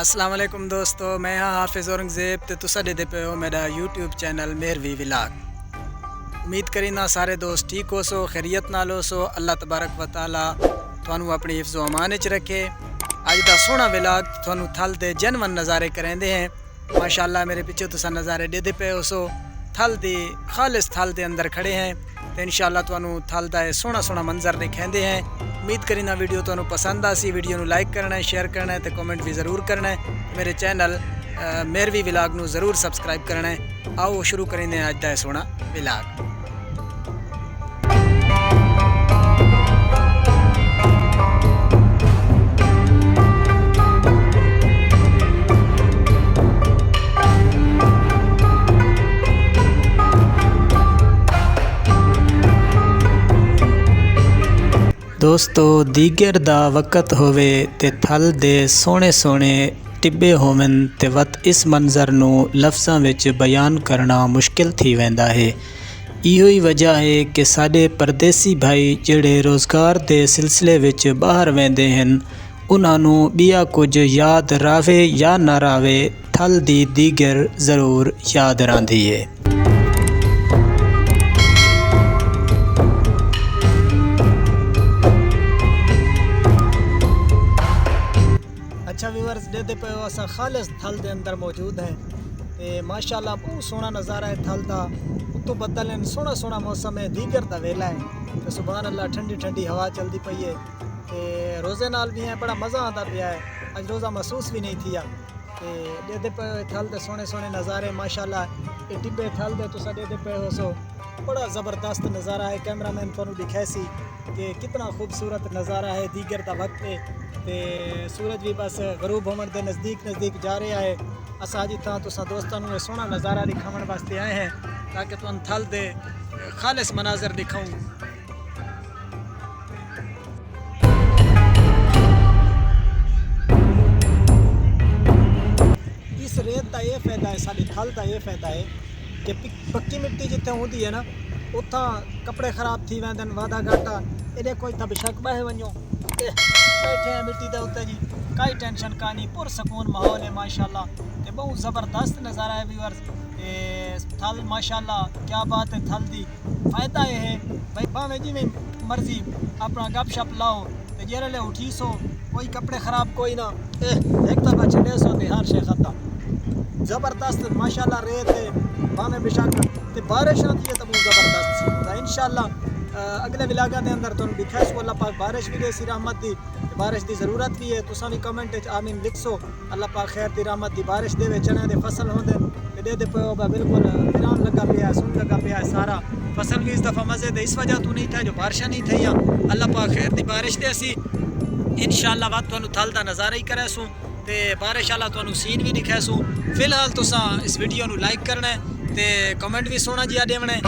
अस्सलाम वालेकुम दोस्तों, मैं हाँ हाफिज़ औरंगज़ेब ते तुसा दे पे हो मेरा यूट्यूब चैनल मेहरवी विलाग। उम्मीद करीना सारे दोस्त ठीक हो सो, खैरियत नाल हो सो। अल्लाह तबारक व तआला तुहानू अपनी हिफ्ज़ो अमान च रखे। अज दा सोहना विलाग तुहानू थल दे जनवन नज़ारे करेंदे हैं। माशाअल्लाह मेरे पीछे तुसा नज़ारे देदे पे हो सो। थल दी खालिस थल दे अंदर खड़े हैं तो इंशाअल्लाह तुहानू थल दा सोहना सोहना मंजर दिखाते हैं। उम्मीद करीना वीडियो तुहानू पसंद आसी। वीडियो नू लाइक करना है, शेयर करना है, तो कमेंट भी ज़रूर करना है। मेरे चैनल मेहरवी विलाग नू ज़रूर सबसक्राइब करना है। आओ शुरू करेंगे अज दा सोहना विलाग। दोस्तों दीगर दा वक़्त होवे ते थल दे सोहने सोहने टिब्बे होवन ते वत इस मंज़र नू लफ्ज़ां विच बयान करना मुश्किल थी वेंदा है। इहो ही वजह है कि साडे परदेसी भाई जिहड़े रोज़गार दे सिलसिले विच बाहर वेंदे हन उन्हां नू बिया कुछ याद रावे या ना रावे, थल दी दीगर ज़रूर याद रहिंदी है। अच्छा व्यूअर्स देते पे असा खालिस थल दे अंदर मौजूद है ते माशाअल्लाह बहुत सोहना नज़ारा है थल दा। उत्तों बदल सोहना सोहना मौसम है, दीगर दा वेला है तो सुभान अल्लाह ठंडी ठंडी हवा चलती पई है ते रोज़े नाल भी है बड़ा मज़ा आता पिया है। अज रोज़ा महसूस भी नहीं थिया ते देते पे थल दे सोहने सोहने नज़ारे माशाअल्लाह। ये टिब्बे थल दे तुसा देते पे हो सो बड़ा ज़बरदस्त नज़ारा है। कैमरामैन तुहानू दिखासी कि कितना खूबसूरत नज़ारा है। दीगर दा वक्त है ते सूरज भी बस गरूब होने के नज़दीक नज़दीक जा रहा है। असा अज इतना तुसा दोस्तों को सोहना नज़ारा दिखाने वास्ते आए हैं ताकि तुम थल दे खालिस मनाजर दिखाऊँ। इस रेत का ये फायदा है, साड़ी थल का ये फायदा है कि पक्की मिट्टी जिते होती है ना उतना कपड़े खराब थी वेंदे वादा घाटा। ये देखो इतना बेशक बह वनो बैठे हैं मिट्टी के उत्ते जी, कोई टेंशन का नहीं, पुरसकून माहौल है माशाअल्लाह। ते बहुत ज़बरदस्त नज़ारा है व्यूअर्स। थल माशाअल्लाह क्या बात है। थल दी फायदा ये है भाई भावें जिमें मर्जी अपना गप शप लाओ तो जेरे उठी सो, कोई कपड़े खराब कोई ना, एक दफा छड़े सो तो हर शे खत्म। ज़बरदस्त माशाअल्लाह रेत है भावें बेशक ते बारिश आती है तो बहुत ज़बरदस्त। इंशाअल्लाह अगले विलागा के अंदर तुम दिखाई सो अल्लाह पाक बारिश भी दे सी रहमत दी, बारिश की ज़रूरत भी है। तुसा भी कमेंट आमीन लिख सो अल्लाह पाक खैर दी रहमत दी बारिश दे। चने दे फसल होंदे दे पे होगा बिल्कुल वीरान लगा पिया, सुन लगा पिया सारा फसल भी इस दफ़ा मज़े दे इस वजह तो नहीं था जो बारिशा नहीं थी। अल्लाह पाक खैर दी बारिश दे सी इंशाअल्लाह वक्त तुहानू थल दा नज़ारा ही करे सूँ ते बारिश आला तुहानू सीन भी दिखाए सूँ। फिलहाल तुसा इस वीडियो नू लाइक करना है ते कमेंट भी सोना जिहा देवना है।